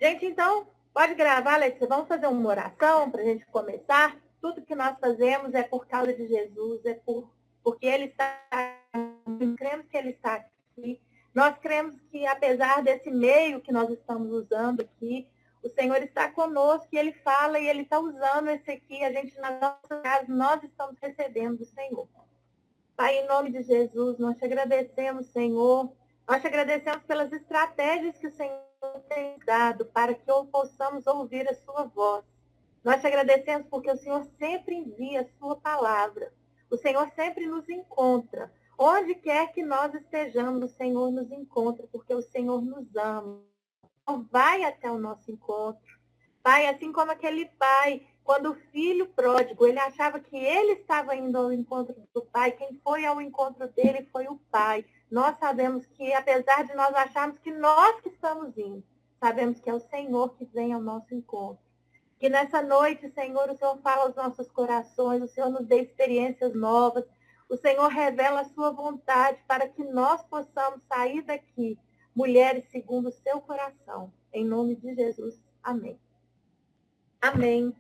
Gente, então, pode gravar, Letícia. Vamos fazer uma oração para a gente começar. Tudo que nós fazemos é por causa de Jesus, porque Ele está aqui, cremos que Ele está aqui. Nós cremos que, apesar desse meio que nós estamos usando aqui, o Senhor está conosco e Ele fala e Ele está usando esse aqui. A gente, na nossa casa, nós estamos recebendo do Senhor. Pai, em nome de Jesus, nós te agradecemos, Senhor. Nós te agradecemos pelas estratégias que o Senhor tem dado para que possamos ouvir a sua voz. Nós te agradecemos porque o Senhor sempre envia a sua palavra. O Senhor sempre nos encontra. Onde quer que nós estejamos, o Senhor nos encontra, porque o Senhor nos ama. Então, vai até o nosso encontro. Pai, assim como aquele pai, quando o filho pródigo, ele achava que ele estava indo ao encontro do pai, quem foi ao encontro dele foi o pai. Nós sabemos que, apesar de nós acharmos que nós que estamos indo, sabemos que é o Senhor que vem ao nosso encontro. Que nessa noite, Senhor, o Senhor fala aos nossos corações, o Senhor nos dê experiências novas, o Senhor revela a sua vontade para que nós possamos sair daqui, mulheres segundo o seu coração. Em nome de Jesus. Amém. Amém.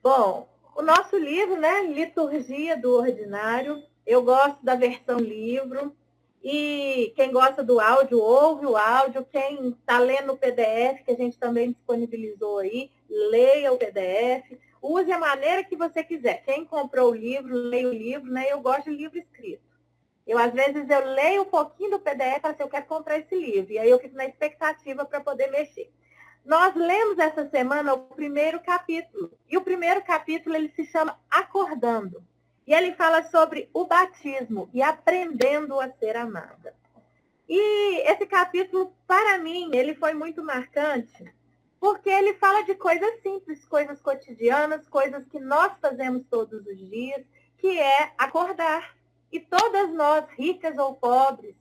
Bom, o nosso livro, né, Liturgia do Ordinário, eu gosto da versão livro, e quem gosta do áudio, ouve o áudio, quem está lendo o PDF, que a gente também disponibilizou aí, leia o PDF, use a maneira que você quiser. Quem comprou o livro, leia o livro, né, eu gosto de livro escrito. Às vezes, eu leio um pouquinho do PDF e falo assim, eu quero comprar esse livro, e aí eu fico na expectativa para poder mexer. Nós lemos essa semana o primeiro capítulo. E o primeiro capítulo ele se chama Acordando. E ele fala sobre o batismo e aprendendo a ser amada. E esse capítulo, para mim, ele foi muito marcante, porque ele fala de coisas simples, coisas cotidianas, coisas que nós fazemos todos os dias, que é acordar. E todas nós, ricas ou pobres,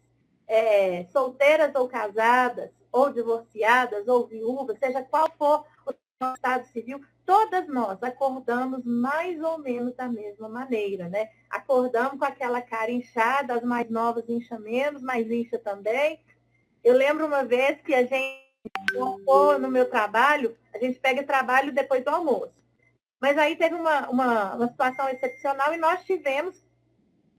solteiras ou casadas, ou divorciadas, ou viúvas, seja qual for o nosso estado civil, todas nós acordamos mais ou menos da mesma maneira, né? Acordamos com aquela cara inchada, as mais novas incha menos, mas incha também. Eu lembro uma vez que a gente, no meu trabalho, a gente pega trabalho depois do almoço. Mas aí teve uma situação excepcional e nós tivemos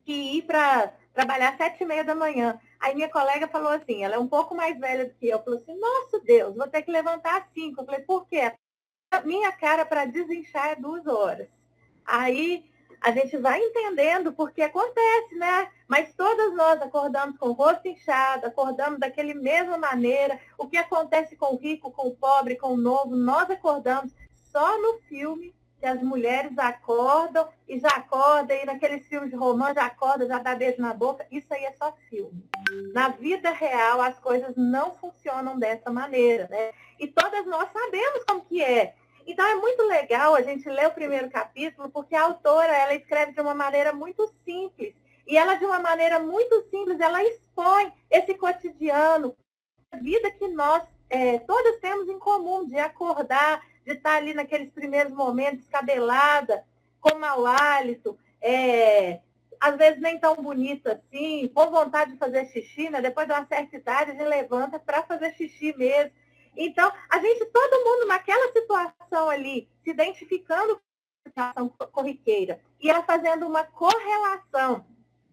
que ir para trabalhar às 7h30 da manhã. Aí minha colega falou assim, ela é um pouco mais velha do que eu, falou assim, nossa Deus, vou ter que levantar às 5. Eu falei, por quê? Minha cara para desinchar é 2 horas. Aí a gente vai entendendo porque acontece, né? Mas todas nós acordamos com o rosto inchado, acordamos daquele mesma maneira. O que acontece com o rico, com o pobre, com o novo, nós acordamos só no filme que as mulheres acordam e já acordam, e naqueles filmes de romance já acorda, já dá beijo na boca. Isso aí é só filme. Na vida real, as coisas não funcionam dessa maneira, né? E todas nós sabemos como que é. Então, é muito legal a gente ler o primeiro capítulo, porque a autora, ela escreve de uma maneira muito simples. E ela, de uma maneira muito simples, ela expõe esse cotidiano, a vida que nós todas temos em comum, de acordar, de estar ali naqueles primeiros momentos, descabelada, com mau hálito, às vezes nem tão bonita assim, com vontade de fazer xixi, né? Depois de uma certa idade, a gente levanta para fazer xixi mesmo. Então, a gente, todo mundo naquela situação ali, se identificando com a situação corriqueira, e ela fazendo uma correlação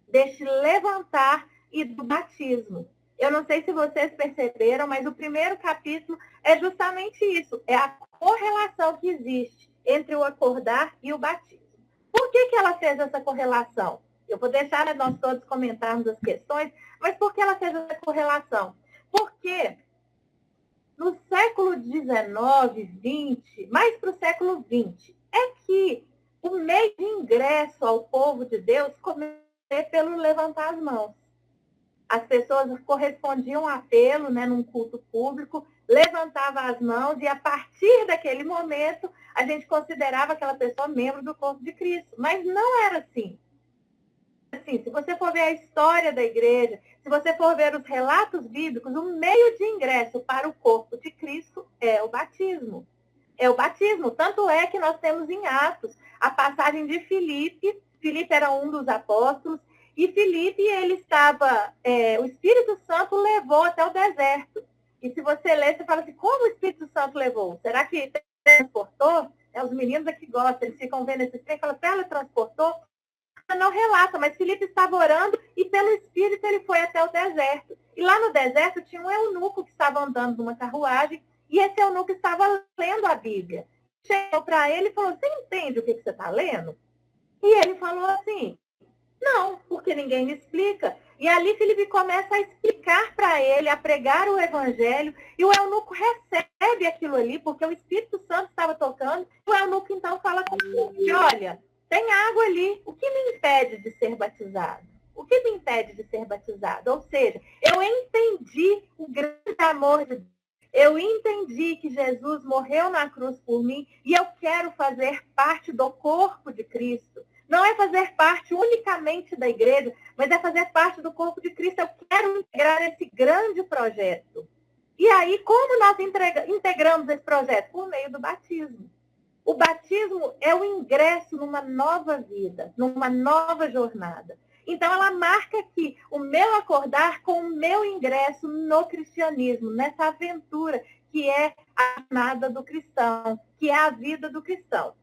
deste levantar e do batismo. Eu não sei se vocês perceberam, mas o primeiro capítulo é justamente isso, é a correlação que existe entre o acordar e o batismo. Por que ela fez essa correlação? Eu vou deixar, né, nós todos comentarmos as questões, mas por que ela fez essa correlação? Porque no século XIX, XX, mais para o século XX, é que o meio de ingresso ao povo de Deus começou pelo levantar as mãos. As pessoas correspondiam a apelo, né, num culto público, levantavam as mãos e a partir daquele momento a gente considerava aquela pessoa membro do corpo de Cristo. Mas não era assim. Assim, se você for ver a história da igreja, se você for ver os relatos bíblicos, o meio de ingresso para o corpo de Cristo é o batismo. É o batismo. Tanto é que nós temos em Atos a passagem de Filipe. Filipe era um dos apóstolos. E Filipe, ele estava, o Espírito Santo levou até o deserto. E se você ler, você fala assim, como o Espírito Santo levou? Será que transportou? Os meninos aqui gostam, eles ficam vendo esse trem e falam, teletransportou? Não relata, mas Filipe estava orando e pelo Espírito ele foi até o deserto. E lá no deserto tinha um eunuco que estava andando numa carruagem e esse eunuco estava lendo a Bíblia. Chegou para ele e falou, você entende o que você está lendo? E ele falou assim, não, porque ninguém me explica. E ali Filipe começa a explicar para ele, a pregar o evangelho, e o eunuco recebe aquilo ali, porque o Espírito Santo estava tocando, e o eunuco então fala com ele, olha, tem água ali, o que me impede de ser batizado? O que me impede de ser batizado? Ou seja, eu entendi o grande amor de Deus. Eu entendi que Jesus morreu na cruz por mim e eu quero fazer parte do corpo de Cristo. Não é fazer parte unicamente da igreja, mas é fazer parte do corpo de Cristo. Eu quero integrar esse grande projeto. E aí, como nós integramos esse projeto? Por meio do batismo. O batismo é o ingresso numa nova vida, numa nova jornada. Então, ela marca aqui o meu acordar com o meu ingresso no cristianismo, nessa aventura que é a jornada do cristão, que é a vida do cristão.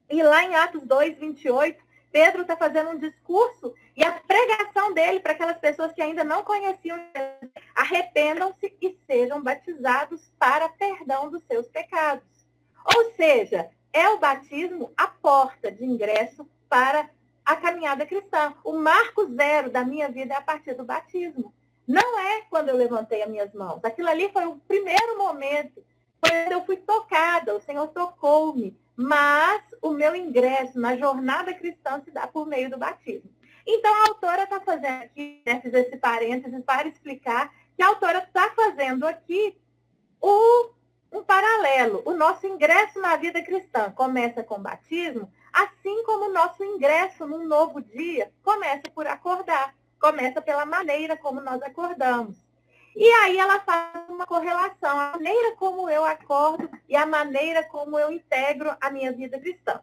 E lá em Atos 2, 28, Pedro está fazendo um discurso e a pregação dele para aquelas pessoas que ainda não conheciam Jesus, arrependam-se e sejam batizados para perdão dos seus pecados. Ou seja, é o batismo a porta de ingresso para a caminhada cristã. O marco zero da minha vida é a partir do batismo. Não é quando eu levantei as minhas mãos. Aquilo ali foi o primeiro momento. Foi quando eu fui tocada, o Senhor tocou-me. Mas o meu ingresso na jornada cristã se dá por meio do batismo. Então, a autora está fazendo aqui, né, fiz esse parênteses para explicar que a autora está fazendo aqui um paralelo. O nosso ingresso na vida cristã começa com o batismo, assim como o nosso ingresso num novo dia começa por acordar, começa pela maneira como nós acordamos. E aí ela faz uma correlação, a maneira como eu acordo e a maneira como eu integro a minha vida cristã.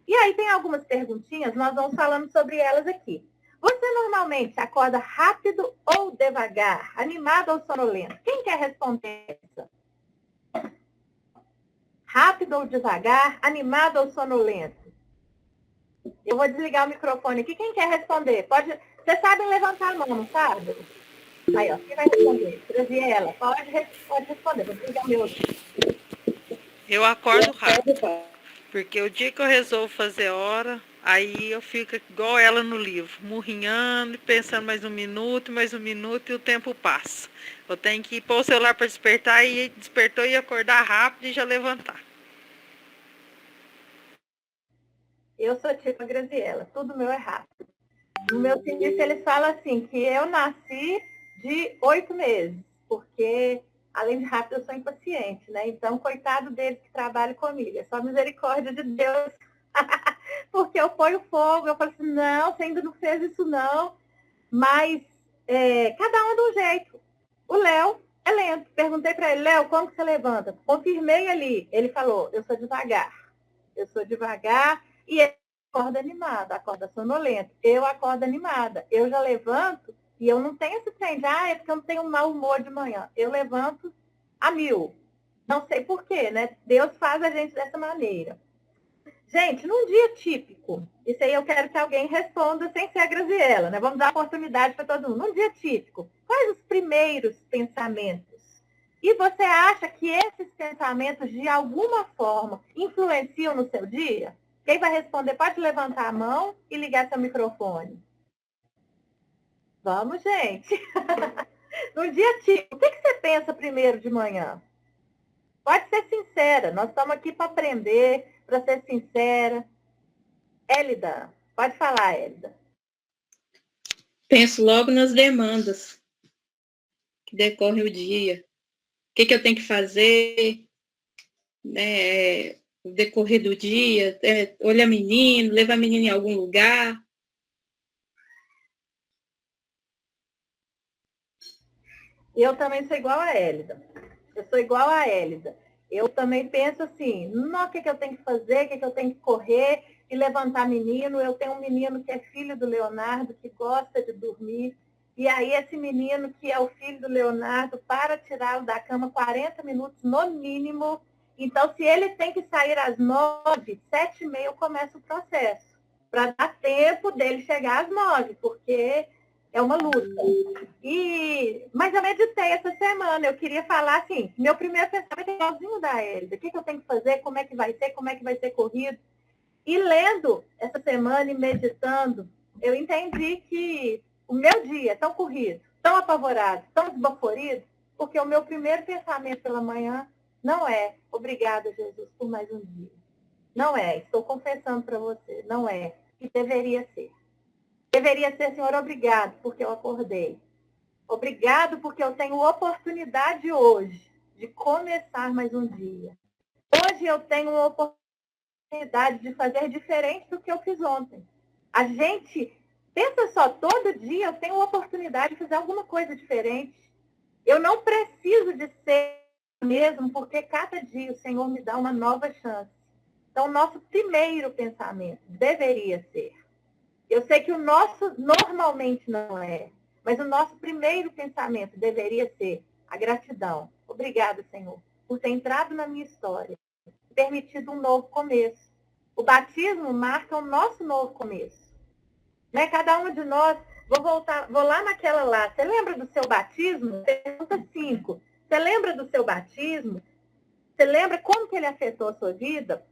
E aí tem algumas perguntinhas, nós vamos falando sobre elas aqui. Você normalmente acorda rápido ou devagar, animado ou sonolento? Quem quer responder essa? Rápido ou devagar, animado ou sonolento? Eu vou desligar o microfone aqui. Quem quer responder? Pode. Vocês sabem levantar a mão, não sabe? Aí, ó, quem vai responder? Graziela, pode responder. Vou desligar o meu aqui. Eu acordo rápido, porque o dia que eu resolvo fazer hora, aí eu fico igual ela no livro, murrinhando, pensando mais um minuto e o tempo passa. Eu tenho que pôr o celular para despertar e despertou e acordar rápido e já levantar. Eu sou tipo a Graziela, tudo meu é rápido. No meu serviço, eles falam assim, que eu nasci de 8 meses, porque, além de rápido, eu sou impaciente, né? Então, coitado deles que trabalham comigo, é só misericórdia de Deus. Porque eu ponho fogo, eu falo assim, não, você ainda não fez isso não. Mas, cada um de um jeito. O Léo é lento. Perguntei para ele, Léo, como que você levanta? Confirmei ali. Ele falou, eu sou devagar. Eu sou devagar e ele acorda animada, acorda sonolento. Eu acordo animada. Eu já levanto e eu não tenho esse trem de, é porque eu não tenho mau humor de manhã. Eu levanto a 1000. Não sei por quê, né? Deus faz a gente dessa maneira. Gente, num dia típico, isso aí eu quero que alguém responda sem ser a Graziela, né? Vamos dar oportunidade para todo mundo. Num dia típico, quais os primeiros pensamentos? E você acha que esses pensamentos, de alguma forma, influenciam no seu dia? Quem vai responder pode levantar a mão e ligar seu microfone. Vamos, gente. No dia típico, o que você pensa primeiro de manhã? Pode ser sincera, nós estamos aqui para aprender, para ser sincera. Élida, pode falar, Élida. Penso logo nas demandas que decorrem o dia. O que eu tenho que fazer, né, no decorrer do dia, olhar menino, levar menino em algum lugar. Eu também sou igual a Élida. Eu sou igual a Élida. Eu também penso assim, o que eu tenho que fazer, o que eu tenho que correr e levantar menino. Eu tenho um menino que é filho do Leonardo, que gosta de dormir. E aí esse menino, que é o filho do Leonardo, para tirá-lo da cama 40 minutos no mínimo. Então, se ele tem que sair às 9, 7h30 eu começo o processo, para dar tempo dele chegar às 9, porque é uma luta. Mas eu meditei essa semana, eu queria falar assim, meu primeiro pensamento é igualzinho da Elida. O que eu tenho que fazer, como é que vai ser corrido. E lendo essa semana e meditando, eu entendi que o meu dia é tão corrido, tão apavorado, tão esbaforido, porque o meu primeiro pensamento pela manhã não é obrigada, Jesus, por mais um dia. Não é, estou confessando para você, não é. E deveria ser. Deveria ser, Senhor, obrigado, porque eu acordei. Obrigado, porque eu tenho oportunidade hoje de começar mais um dia. Hoje eu tenho uma oportunidade de fazer diferente do que eu fiz ontem. A gente, pensa só, todo dia eu tenho uma oportunidade de fazer alguma coisa diferente. Eu não preciso de ser mesmo, porque cada dia o Senhor me dá uma nova chance. Então, o nosso primeiro pensamento deveria ser. Eu sei que o nosso normalmente não é, mas o nosso primeiro pensamento deveria ser a gratidão. Obrigada, Senhor, por ter entrado na minha história, permitido um novo começo. O batismo marca o nosso novo começo. Né? Cada um de nós, vou lá naquela lá. Você lembra do seu batismo? Pergunta 5. Você lembra do seu batismo? Você lembra como que ele afetou a sua vida?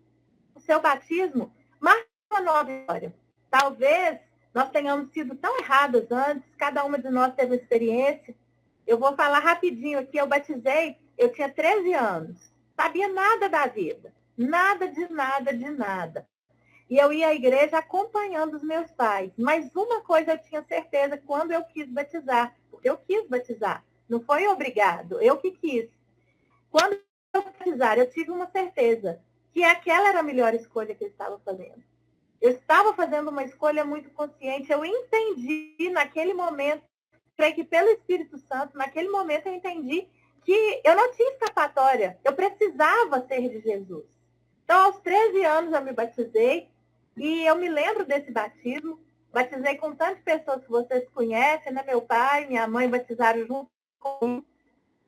O seu batismo marca uma nova história. Talvez nós tenhamos sido tão errados antes, cada uma de nós teve uma experiência. Eu vou falar rapidinho aqui, eu batizei, eu tinha 13 anos. Sabia nada da vida, nada de nada de nada. E eu ia à igreja acompanhando os meus pais. Mas uma coisa eu tinha certeza quando eu quis batizar, porque eu quis batizar, não foi obrigado, eu que quis. Quando eu batizar, eu tive uma certeza que aquela era a melhor escolha que eu estava fazendo. Eu estava fazendo uma escolha muito consciente, eu entendi naquele momento, creio que pelo Espírito Santo, naquele momento eu entendi que eu não tinha escapatória, eu precisava ser de Jesus. Então, aos 13 anos eu me batizei, e eu me lembro desse batismo, batizei com tantas pessoas que vocês conhecem, né? Meu pai e minha mãe batizaram junto com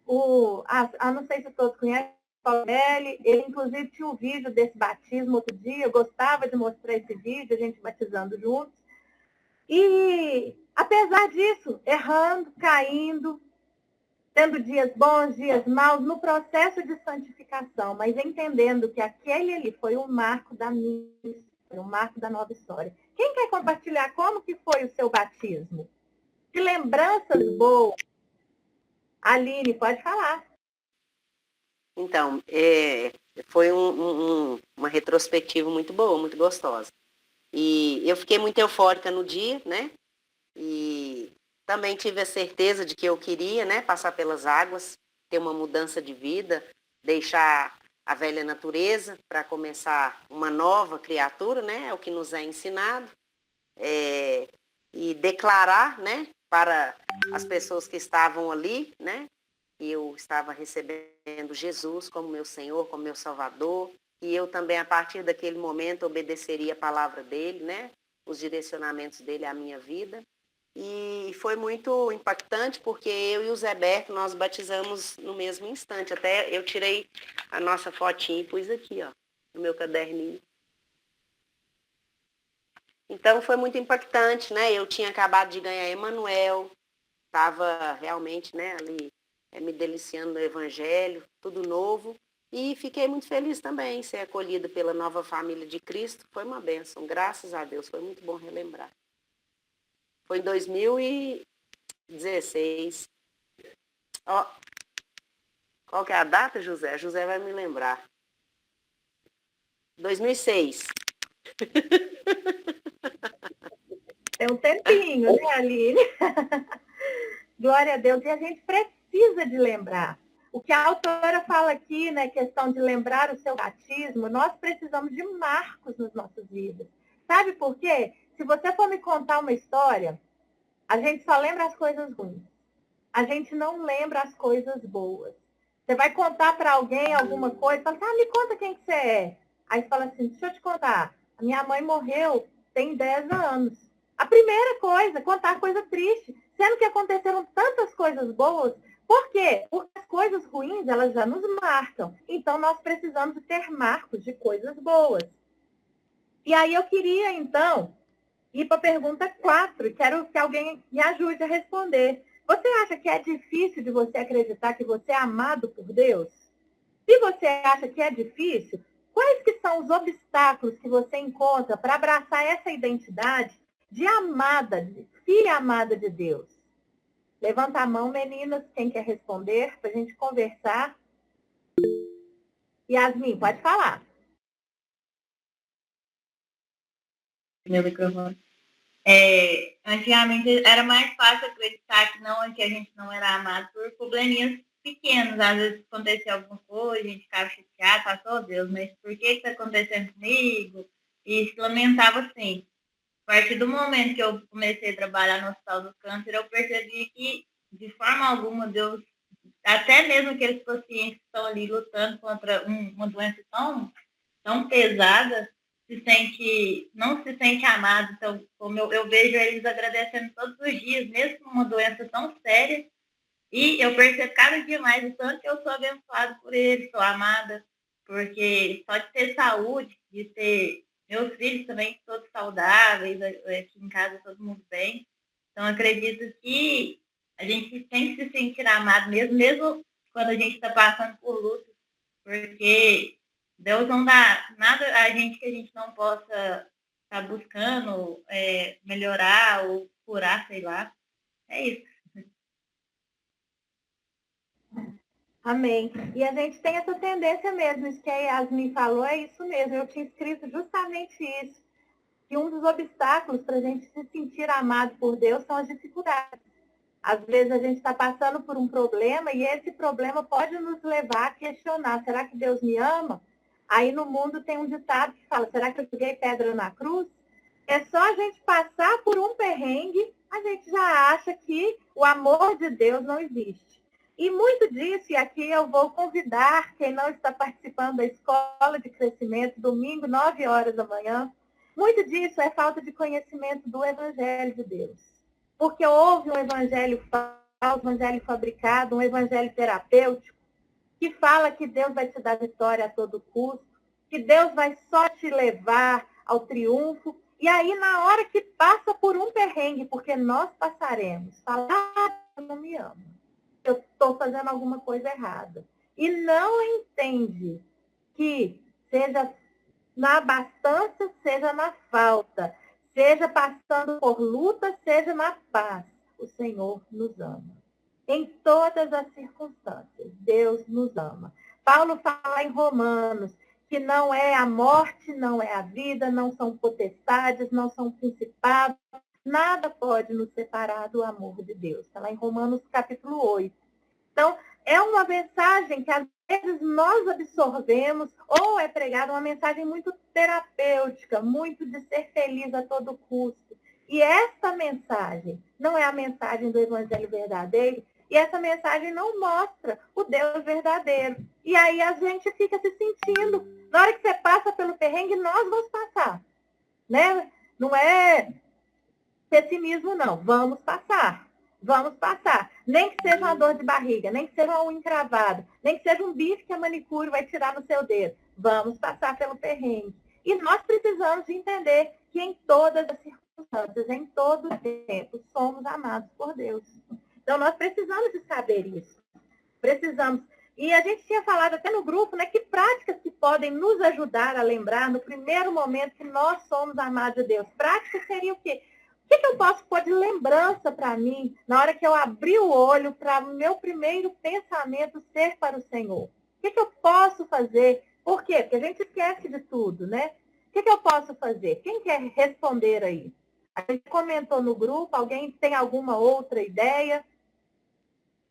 não sei se todos conhecem, Paulelli, ele inclusive tinha um vídeo desse batismo outro dia, eu gostava de mostrar esse vídeo, a gente batizando juntos. E apesar disso, errando, caindo, tendo dias bons, dias maus, no processo de santificação, mas entendendo que aquele ali foi um marco da minha história, um marco da nova história. Quem quer compartilhar como que foi o seu batismo? Que lembranças boas? Aline, pode falar. Então, foi uma retrospectiva muito boa, muito gostosa. E eu fiquei muito eufórica no dia, né? E também tive a certeza de que eu queria, né, passar pelas águas, ter uma mudança de vida, deixar a velha natureza para começar uma nova criatura, né? É o que nos é ensinado. E declarar, né, para as pessoas que estavam ali, né? E eu estava recebendo Jesus como meu Senhor, como meu Salvador, e eu também, a partir daquele momento, obedeceria a palavra dele, né? Os direcionamentos dele à minha vida. E foi muito impactante, porque eu e o Zé Berto, nós batizamos no mesmo instante. Até eu tirei a nossa fotinha e pus aqui, ó, no meu caderninho. Então, foi muito impactante, né? Eu tinha acabado de ganhar Emanuel, estava realmente, né, ali me deliciando no Evangelho, tudo novo. E fiquei muito feliz também em ser acolhida pela nova família de Cristo. Foi uma bênção, graças a Deus, foi muito bom relembrar. Foi em 2016. Ó, qual que é a data, José? José vai me lembrar. 2006. Tem um tempinho, né, Aline? Glória a Deus. E a gente precisa de lembrar. O que a autora fala aqui, né, questão de lembrar o seu batismo, nós precisamos de marcos nas nossas vidas. Sabe por quê? Se você for me contar uma história, a gente só lembra as coisas ruins. A gente não lembra as coisas boas. Você vai contar para alguém alguma coisa, fala assim, me conta quem que você é. Aí você fala assim, deixa eu te contar, a minha mãe morreu tem 10 anos. A primeira coisa, contar coisa triste. Sendo que aconteceram tantas coisas boas. Por quê? Porque as coisas ruins, elas já nos marcam. Então, nós precisamos ter marcos de coisas boas. E aí eu queria, então, ir para a pergunta 4. Quero que alguém me ajude a responder. Você acha que é difícil de você acreditar que você é amado por Deus? Se você acha que é difícil, quais que são os obstáculos que você encontra para abraçar essa identidade de amada, de filha amada de Deus? Levanta a mão, meninas, quem quer responder, para a gente conversar. Yasmin, pode falar. Meu microfone. Antigamente era mais fácil acreditar que a gente não era amado por probleminhas pequenos. Às vezes acontecia alguma coisa, a gente ficava chateado, passou, Deus, mas por que está acontecendo comigo? E se lamentava assim. A partir do momento que eu comecei a trabalhar no Hospital do Câncer, eu percebi que, de forma alguma, Deus, até mesmo aqueles pacientes que estão ali lutando contra uma doença tão pesada, não se sente amado. Então, como eu vejo eles agradecendo todos os dias, mesmo com uma doença tão séria, e eu percebo cada dia mais o tanto que eu sou abençoada por eles, sou amada, porque só de ter saúde, de ter meus filhos também todos saudáveis, aqui em casa todo mundo bem. Então, acredito que a gente tem que se sentir amado mesmo quando a gente está passando por luta, porque Deus não dá nada a gente que a gente não possa estar buscando melhorar ou curar, sei lá. É isso. Amém. E a gente tem essa tendência mesmo, isso que a Yasmin falou, é isso mesmo. Eu tinha escrito justamente isso. Que um dos obstáculos para a gente se sentir amado por Deus são as dificuldades. Às vezes a gente está passando por um problema e esse problema pode nos levar a questionar, será que Deus me ama? Aí no mundo tem um ditado que fala, será que eu joguei pedra na cruz? É só a gente passar por um perrengue, a gente já acha que o amor de Deus não existe. E muito disso, e aqui eu vou convidar quem não está participando da Escola de Crescimento, domingo, 9 horas da manhã, muito disso é falta de conhecimento do Evangelho de Deus. Porque houve um evangelho falso, um evangelho fabricado, um evangelho terapêutico, que fala que Deus vai te dar vitória a todo custo, que Deus vai só te levar ao triunfo. E aí, na hora que passa por um perrengue, porque nós passaremos, fala, eu não me amo, eu estou fazendo alguma coisa errada. E não entende que seja na abastança, seja na falta, seja passando por luta, seja na paz, o Senhor nos ama. Em todas as circunstâncias, Deus nos ama. Paulo fala em Romanos que não é a morte, não é a vida, não são potestades, não são principados, nada pode nos separar do amor de Deus. Está lá em Romanos capítulo 8. Então, é uma mensagem que às vezes nós absorvemos, ou é pregada uma mensagem muito terapêutica, muito de ser feliz a todo custo. E essa mensagem não é a mensagem do Evangelho verdadeiro, e essa mensagem não mostra o Deus verdadeiro. E aí a gente fica se sentindo, na hora que você passa pelo perrengue, nós vamos passar. Né? Não é pessimismo, não. Vamos passar. Vamos passar. Nem que seja uma dor de barriga, nem que seja uma unha encravada, nem que seja um bife que a manicure vai tirar no seu dedo. Vamos passar pelo perrengue. E nós precisamos de entender que em todas as circunstâncias, em todo o tempo, somos amados por Deus. Então, nós precisamos de saber isso. Precisamos. E a gente tinha falado até no grupo, né, que práticas que podem nos ajudar a lembrar no primeiro momento que nós somos amados de Deus. Práticas seria o quê? O que eu posso pôr de lembrança para mim na hora que eu abrir o olho para o meu primeiro pensamento ser para o Senhor? O que eu posso fazer? Por quê? Porque a gente esquece de tudo, né? O que eu posso fazer? Quem quer responder aí? A gente comentou no grupo, alguém tem alguma outra ideia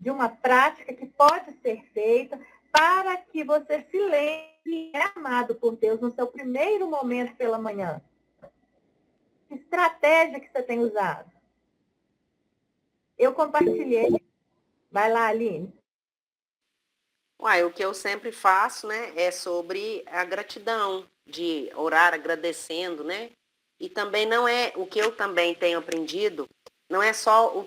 de uma prática que pode ser feita para que você se lembre e é amado por Deus no seu primeiro momento pela manhã? Que estratégia que você tem usado? Eu compartilhei. Vai lá, Aline. Uai, o que eu sempre faço, né, é sobre a gratidão, de orar agradecendo, né? E também não é, o que eu também tenho aprendido, não é só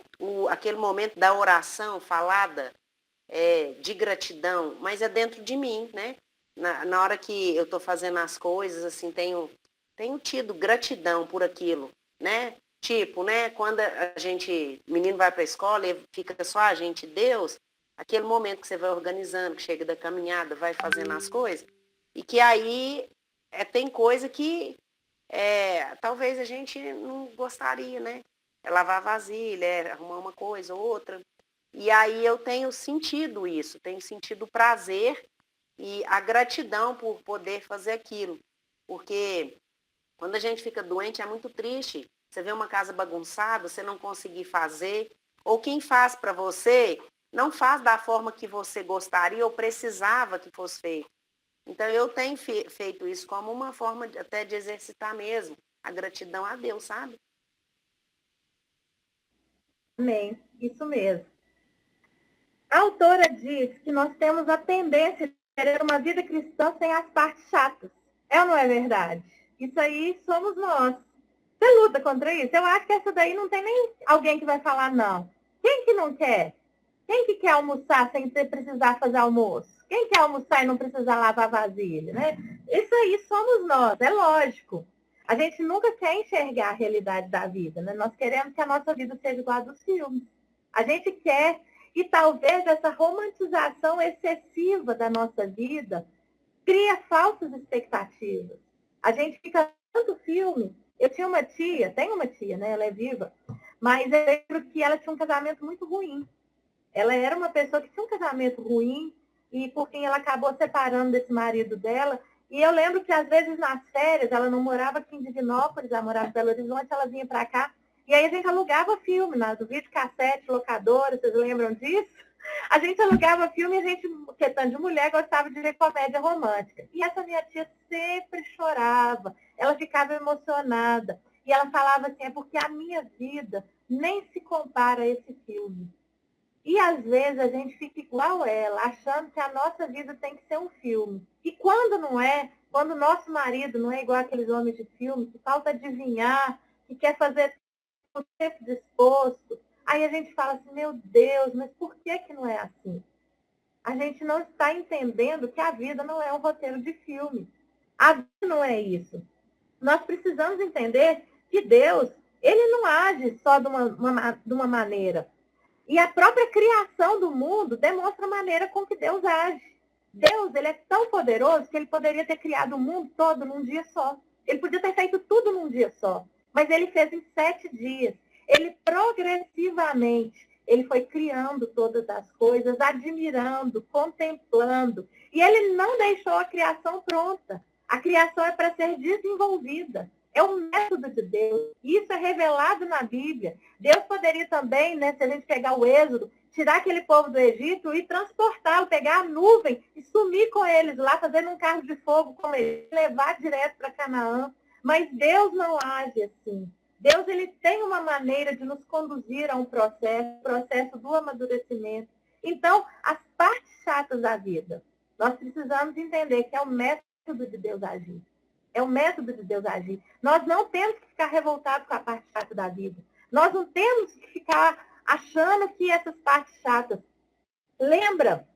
aquele momento da oração falada de gratidão, mas é dentro de mim, né? Na hora que eu estou fazendo as coisas, assim, tenho tido gratidão por aquilo, né? Tipo, né? Quando o menino vai para a escola e fica só a gente e Deus, aquele momento que você vai organizando, que chega da caminhada, vai fazendo as coisas, e que aí tem coisa que talvez a gente não gostaria, né? É lavar a vasilha, arrumar uma coisa ou outra. E aí eu tenho sentido isso, tenho sentido o prazer e a gratidão por poder fazer aquilo. Porque quando a gente fica doente é muito triste. Você vê uma casa bagunçada, você não conseguir fazer, ou quem faz para você não faz da forma que você gostaria ou precisava que fosse feito. Então eu tenho feito isso como uma forma até de exercitar mesmo a gratidão a Deus, sabe? Amém, isso mesmo. A autora diz que nós temos a tendência de ter uma vida cristã sem as partes chatas. É ou não é verdade? Isso aí somos nós. Você luta contra isso? Eu acho que essa daí não tem nem alguém que vai falar não. Quem que não quer? Quem que quer almoçar sem precisar fazer almoço? Quem quer almoçar e não precisar lavar vasilha, né? Isso aí somos nós, é lógico. A gente nunca quer enxergar a realidade da vida, né? Nós queremos que a nossa vida seja igual a dos filmes. A gente quer, e talvez essa romantização excessiva da nossa vida cria falsas expectativas. A gente fica tanto filme. Eu tinha uma tia, tenho uma tia, né? Ela é viva, mas eu lembro que ela tinha um casamento muito ruim. Ela era uma pessoa que tinha um casamento ruim e, por fim, ela acabou separando desse marido dela. E eu lembro que, às vezes, nas férias, ela não morava aqui em Divinópolis, ela morava em Belo Horizonte, ela vinha para cá. E aí a gente alugava filme, do videocassete, locadora, vocês lembram disso? A gente alugava filme e a gente, que tanto de mulher, gostava de ver comédia romântica. E essa minha tia sempre chorava, ela ficava emocionada. E ela falava assim, é porque a minha vida nem se compara a esse filme. E às vezes a gente fica igual ela, achando que a nossa vida tem que ser um filme. E quando não é, quando o nosso marido não é igual aqueles homens de filme, que falta adivinhar, que quer fazer o tempo disposto, aí a gente fala assim, meu Deus, mas por que não é assim? A gente não está entendendo que a vida não é um roteiro de filme. A vida não é isso. Nós precisamos entender que Deus, ele não age só de uma maneira. E a própria criação do mundo demonstra a maneira com que Deus age. Deus, ele é tão poderoso que ele poderia ter criado o mundo todo num dia só. Ele podia ter feito tudo num dia só. Mas ele fez em 7 dias. Ele progressivamente, ele foi criando todas as coisas, admirando, contemplando. E ele não deixou a criação pronta. A criação é para ser desenvolvida. É um método de Deus. Isso é revelado na Bíblia. Deus poderia também, né, se a gente pegar o Êxodo, tirar aquele povo do Egito e transportá-lo, pegar a nuvem e sumir com eles lá, fazendo um carro de fogo com eles, levar direto para Canaã. Mas Deus não age assim. Deus, ele tem uma maneira de nos conduzir a um processo do amadurecimento. Então, as partes chatas da vida, nós precisamos entender que é o método de Deus agir. É o método de Deus agir. Nós não temos que ficar revoltados com a parte chata da vida. Nós não temos que ficar achando que essas partes chatas... Lembra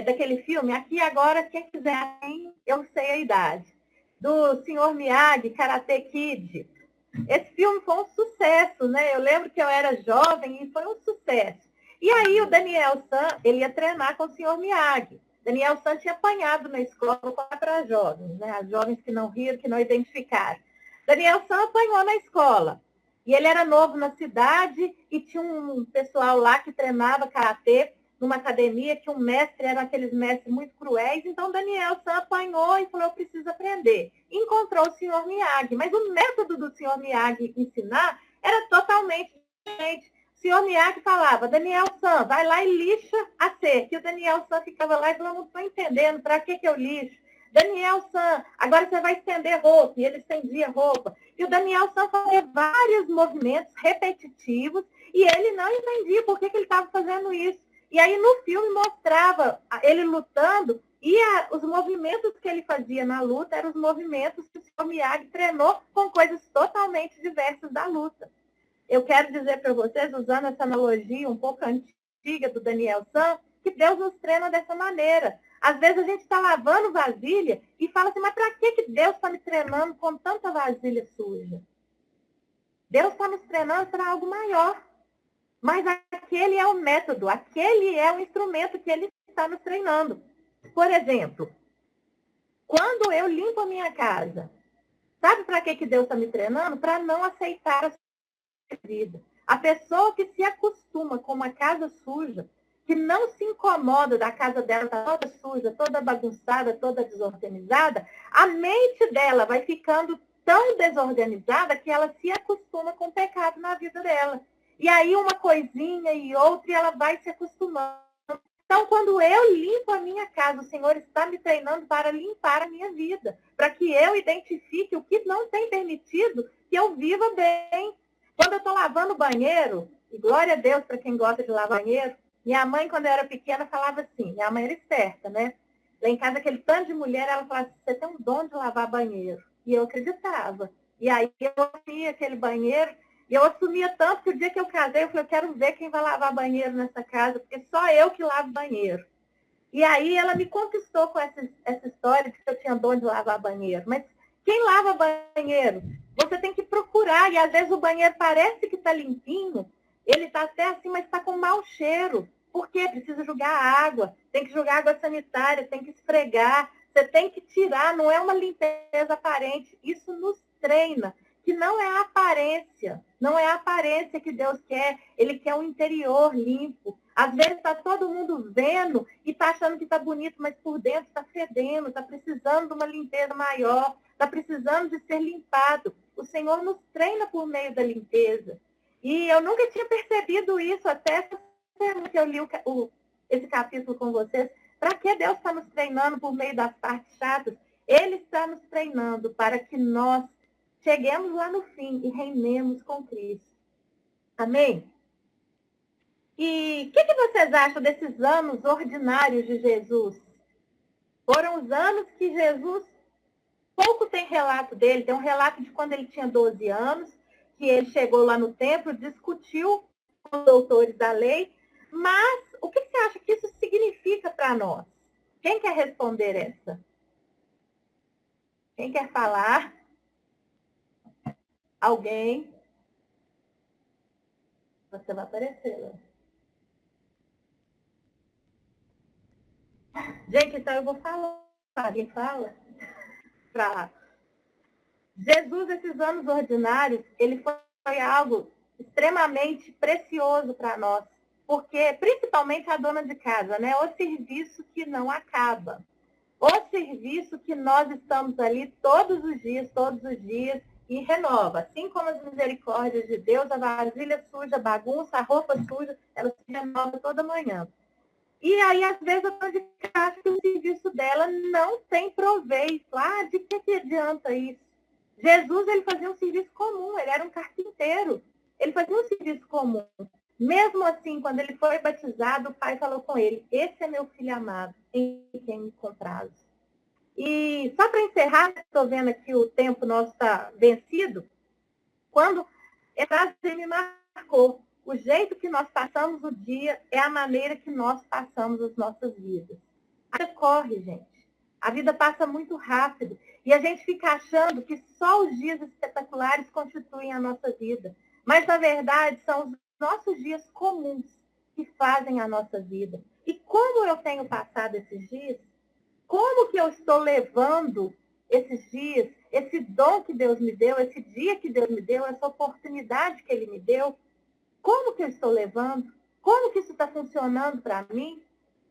daquele filme? Aqui agora, quem quiser, eu sei a idade. Do Sr. Miyagi, Karate Kid. Esse filme foi um sucesso, né? Eu lembro que eu era jovem e foi um sucesso. E aí o Daniel San, ele ia treinar com o Sr. Miyagi. Daniel San tinha apanhado na escola para jovens, né? As jovens que não riram, que não identificaram. Daniel San apanhou na escola. E ele era novo na cidade e tinha um pessoal lá que treinava karatê numa academia, que um mestre, eram aqueles mestres muito cruéis. Então, Daniel San apanhou e falou, eu preciso aprender. Encontrou o Sr. Miyagi, mas o método do Sr. Miyagi ensinar era totalmente diferente. O Sr. Miyagi falava, Daniel San, vai lá e lixa a cerca. E o Daniel San ficava lá e falava, não estou entendendo, para que eu lixo? Daniel San, agora você vai estender roupa. E ele estendia roupa. E o Daniel San fazia vários movimentos repetitivos e ele não entendia por que ele estava fazendo isso. E aí no filme mostrava ele lutando e os movimentos que ele fazia na luta eram os movimentos que o Sr. Miyagi treinou com coisas totalmente diversas da luta. eu quero dizer para vocês, usando essa analogia um pouco antiga do Daniel San, que Deus nos treina dessa maneira. Às vezes a gente está lavando vasilha e fala assim, mas para que Deus está me treinando com tanta vasilha suja? Deus está nos treinando para algo maior. Mas aquele é o método, aquele é o instrumento que ele está nos treinando. Por exemplo, quando eu limpo a minha casa, sabe para que Deus está me treinando? Para não aceitar a sua vida. A pessoa que se acostuma com uma casa suja, que não se incomoda da casa dela estar toda suja, toda bagunçada, toda desorganizada, a mente dela vai ficando tão desorganizada que ela se acostuma com o pecado na vida dela. E aí uma coisinha e outra, e ela vai se acostumando. Então, quando eu limpo a minha casa, o Senhor está me treinando para limpar a minha vida, para que eu identifique o que não tem permitido que eu viva bem. Quando eu estou lavando o banheiro, e glória a Deus para quem gosta de lavar banheiro, minha mãe, quando eu era pequena, falava assim, minha mãe era esperta, né? Lá em casa, aquele tanto de mulher, ela falava assim, você tem um dom de lavar banheiro. E eu acreditava. E aí eu assumia aquele banheiro, e eu assumia tanto que o dia que eu casei, eu falei, eu quero ver quem vai lavar banheiro nessa casa, porque só eu que lavo banheiro. E aí ela me conquistou com essa história de que eu tinha dom de lavar banheiro. Mas quem lava banheiro? Você tem que procurar, e às vezes o banheiro parece que está limpinho, ele está até assim, mas está com mau cheiro. Por quê? Precisa jogar água, tem que jogar água sanitária, tem que esfregar, você tem que tirar, não é uma limpeza aparente. Isso nos treina, que não é a aparência, não é a aparência que Deus quer, ele quer um interior limpo. Às vezes está todo mundo vendo e está achando que está bonito, mas por dentro está fedendo, está precisando de uma limpeza maior, está precisando de ser limpado. O Senhor nos treina por meio da limpeza. E eu nunca tinha percebido isso até essa semana que eu li esse capítulo com vocês. Para que Deus está nos treinando por meio das partes chatas? Ele está nos treinando para que nós cheguemos lá no fim e reinemos com Cristo. Amém? E o que vocês acham desses anos ordinários de Jesus? Foram os anos que Jesus, pouco tem relato dele, tem um relato de quando ele tinha 12 anos, que ele chegou lá no templo, discutiu com os doutores da lei, mas o que você acha que isso significa para nós? Quem quer responder essa? Quem quer falar? Alguém? Você vai aparecer, né? Gente, então eu vou falar. Alguém fala? Para Jesus, esses anos ordinários, ele foi algo extremamente precioso para nós. Porque, principalmente a dona de casa, né? O serviço que não acaba. O serviço que nós estamos ali todos os dias, e renova. Assim como as misericórdias de Deus, a vasilha suja, a bagunça, a roupa suja, ela se renova toda manhã. E aí, às vezes, a dona de casa, o serviço dela não tem proveito. De que adianta isso? Jesus, ele fazia um serviço comum, ele era um carpinteiro. Ele fazia um serviço comum. Mesmo assim, quando ele foi batizado, o pai falou com ele, esse é meu filho amado, em quem me comprazo. E só para encerrar, estou vendo aqui o tempo nosso está vencido, quando ele me marcou, o jeito que nós passamos o dia é a maneira que nós passamos as nossas vidas. A vida corre, gente. A vida passa muito rápido. E a gente fica achando que só os dias espetaculares constituem a nossa vida. Mas, na verdade, são os nossos dias comuns que fazem a nossa vida. E como eu tenho passado esses dias? Como que eu estou levando esses dias, esse dom que Deus me deu, esse dia que Deus me deu, essa oportunidade que Ele me deu? Como que eu estou levando? Como que isso está funcionando para mim?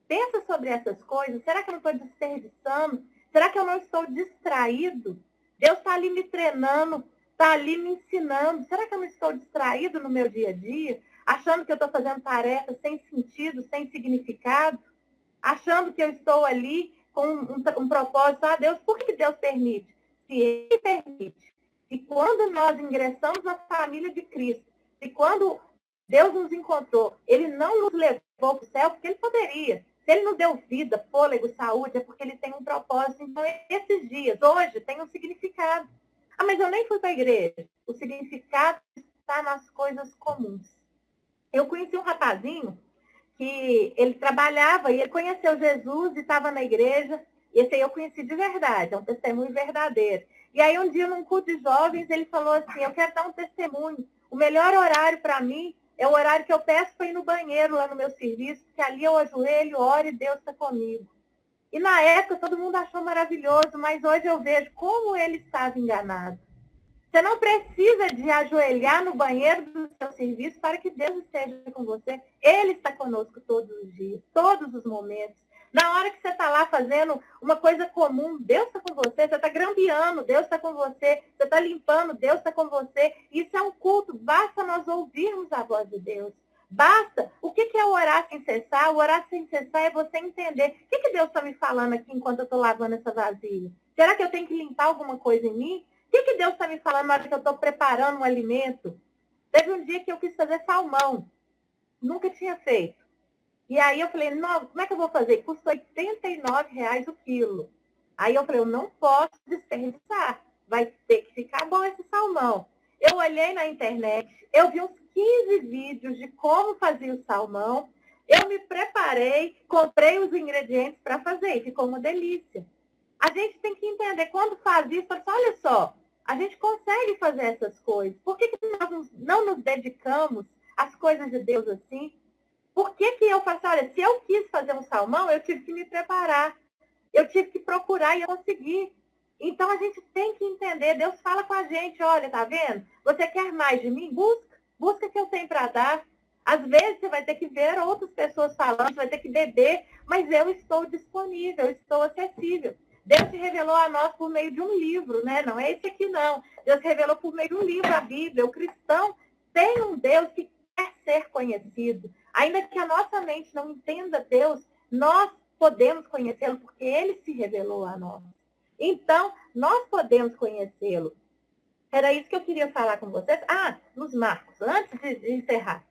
Pensa sobre essas coisas. Será que eu não estou desperdiçando? Será que eu não estou distraído? Deus está ali me treinando, está ali me ensinando. Será que eu não estou distraído no meu dia a dia? Achando que eu estou fazendo tarefas sem sentido, sem significado? Achando que eu estou ali com um propósito. Deus, por que Deus permite? Se Ele permite. E quando nós ingressamos na família de Cristo, e quando Deus nos encontrou, Ele não nos levou para o céu, porque Ele poderia. Se Ele nos deu vida, fôlego, saúde, é porque Ele tem um propósito. Então, esses dias, hoje, tem um significado. Mas eu nem fui para a igreja. O significado está nas coisas comuns. Eu conheci um rapazinho que ele trabalhava e ele conheceu Jesus e estava na igreja. Esse aí eu conheci de verdade, é um testemunho verdadeiro. E aí um dia, num culto de jovens, ele falou assim, eu quero dar um testemunho. O melhor horário para mim é o horário que eu peço para ir no banheiro lá no meu serviço, porque ali eu ajoelho, oro e Deus está comigo. E na época todo mundo achou maravilhoso, mas hoje eu vejo como ele estava enganado. Você não precisa de ajoelhar no banheiro do seu serviço para que Deus esteja com você. Ele está conosco todos os dias, todos os momentos. Na hora que você está lá fazendo uma coisa comum, Deus está com você. Você está grampeando, Deus está com você. Você está limpando, Deus está com você. Isso é um culto. Basta nós ouvirmos a voz de Deus. Basta. O que é orar sem cessar? O orar sem cessar é você entender. O que Deus está me falando aqui enquanto eu estou lavando essa vasilha? Será que eu tenho que limpar alguma coisa em mim? O que Deus está me falando na hora que eu estou preparando um alimento? Teve um dia que eu quis fazer salmão. Nunca tinha feito. E aí eu falei, não, como é que eu vou fazer? Custa R$89 o quilo. Aí eu falei, eu não posso desperdiçar. Vai ter que ficar bom esse salmão. Eu olhei na internet, eu vi uns 15 vídeos de como fazer o salmão. Eu me preparei, comprei os ingredientes para fazer e ficou uma delícia. A gente tem que entender, quando faz isso, olha só, a gente consegue fazer essas coisas. Por que nós não nos dedicamos às coisas de Deus assim? Por que eu faço, olha, se eu quis fazer um salmão, eu tive que me preparar. Eu tive que procurar e eu consegui. Então, a gente tem que entender. Deus fala com a gente, olha, tá vendo? Você quer mais de mim? Busca o que eu tenho para dar. Às vezes, você vai ter que ver outras pessoas falando, você vai ter que beber, mas eu estou disponível, eu estou acessível. Deus se revelou a nós por meio de um livro, né? Não é esse aqui, não. Deus se revelou por meio de um livro, a Bíblia. O cristão tem um Deus que quer ser conhecido. Ainda que a nossa mente não entenda Deus, nós podemos conhecê-lo porque ele se revelou a nós. Então, nós podemos conhecê-lo. Era isso que eu queria falar com vocês. Nos Marcos, antes de encerrar.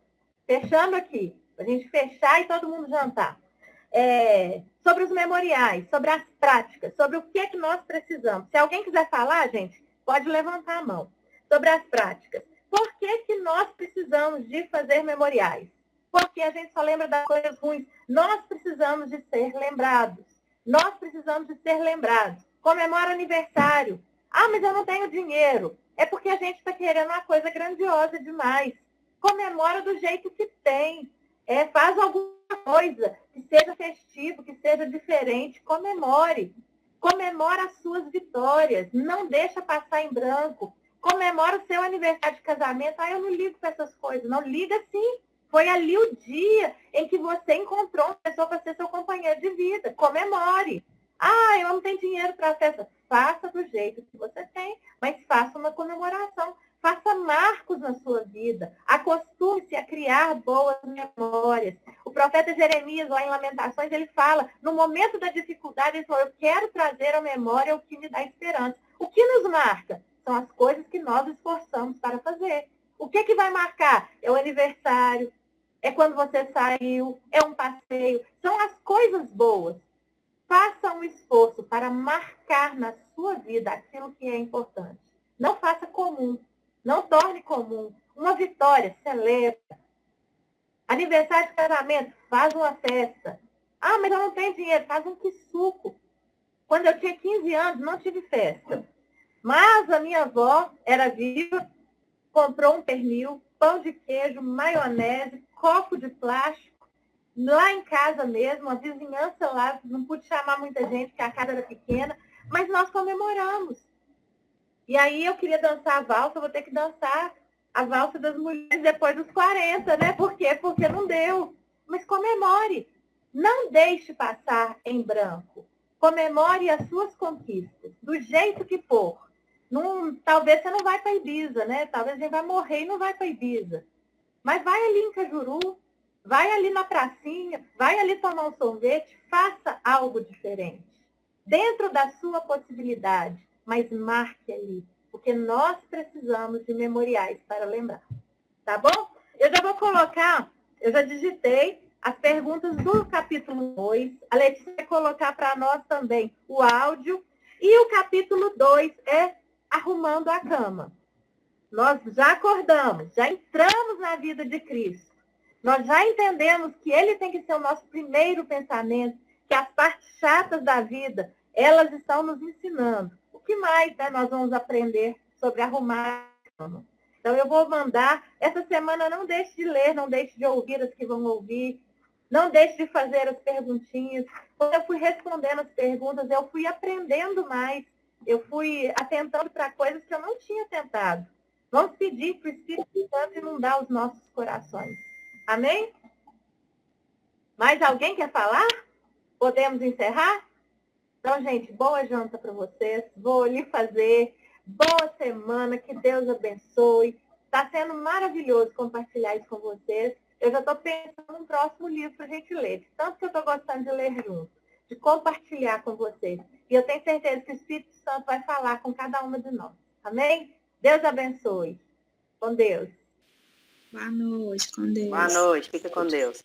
Fechando aqui, para a gente fechar e todo mundo jantar. Sobre os memoriais, sobre as práticas, sobre o que nós precisamos. Se alguém quiser falar, gente, pode levantar a mão. Sobre as práticas. Por que nós precisamos de fazer memoriais? Porque a gente só lembra das coisas ruins. Nós precisamos de ser lembrados. Nós precisamos de ser lembrados. Comemora aniversário. Mas eu não tenho dinheiro. É porque a gente está querendo uma coisa grandiosa demais. Comemora do jeito que tem. Faz alguma coisa que seja festivo, que seja diferente. Comemore. Comemora as suas vitórias. Não deixa passar em branco. Comemora o seu aniversário de casamento. Eu não ligo para essas coisas. Não, liga sim. Foi ali o dia em que você encontrou uma pessoa para ser seu companheiro de vida. Comemore. Eu não tenho dinheiro para a festa. Faça do jeito que você tem, mas faça uma comemoração. Faça marcos na sua vida. Acostume-se a criar boas memórias. O profeta Jeremias, lá em Lamentações, ele fala, no momento da dificuldade, ele falou, eu quero trazer à memória o que me dá esperança. O que nos marca? São as coisas que nós esforçamos para fazer. O que vai marcar? É o aniversário, é quando você saiu, é um passeio. São as coisas boas. Faça um esforço para marcar na sua vida aquilo que é importante. Não faça comum. Não torne comum. Uma vitória, celebra. Aniversário de casamento, faz uma festa. Mas eu não tenho dinheiro, faz um quissuco. Quando eu tinha 15 anos, não tive festa. Mas a minha avó era viva, comprou um pernil, pão de queijo, maionese, copo de plástico. Lá em casa mesmo, a vizinhança lá, não pude chamar muita gente, porque a casa era pequena, mas nós comemoramos. E aí eu queria dançar a valsa, vou ter que dançar a valsa das mulheres depois dos 40, né? Por quê? Porque não deu. Mas comemore. Não deixe passar em branco. Comemore as suas conquistas, do jeito que for. Talvez você não vai para Ibiza, né? Talvez a gente vai morrer e não vai para Ibiza. Mas vai ali em Cajuru, vai ali na pracinha, vai ali tomar um sorvete, faça algo diferente. Dentro da sua possibilidade, mas marque ali, porque nós precisamos de memoriais para lembrar. Tá bom? Eu já vou colocar, eu já digitei as perguntas do capítulo 2. A Letícia vai colocar para nós também o áudio. E o capítulo 2 é Arrumando a Cama. nós já acordamos, já entramos na vida de Cristo. Nós já entendemos que ele tem que ser o nosso primeiro pensamento, que as partes chatas da vida, elas estão nos ensinando. O que mais, né, nós vamos aprender sobre arrumar? Então, eu vou mandar. Essa semana, não deixe de ler, não deixe de ouvir as que vão ouvir. Não deixe de fazer as perguntinhas. Quando eu fui respondendo as perguntas, eu fui aprendendo mais. Eu fui atentando para coisas que eu não tinha atentado. Vamos pedir para o Espírito Santo inundar os nossos corações. Amém? Mais alguém quer falar? Podemos encerrar? Então, gente, boa janta para vocês. Vou lhe fazer. Boa semana. Que Deus abençoe. Está sendo maravilhoso compartilhar isso com vocês. Eu já estou pensando no próximo livro para a gente ler. De tanto que eu estou gostando de ler junto. De compartilhar com vocês. E eu tenho certeza que o Espírito Santo vai falar com cada uma de nós. Amém? Deus abençoe. Com Deus. Boa noite, com Deus. Boa noite, fica com Deus.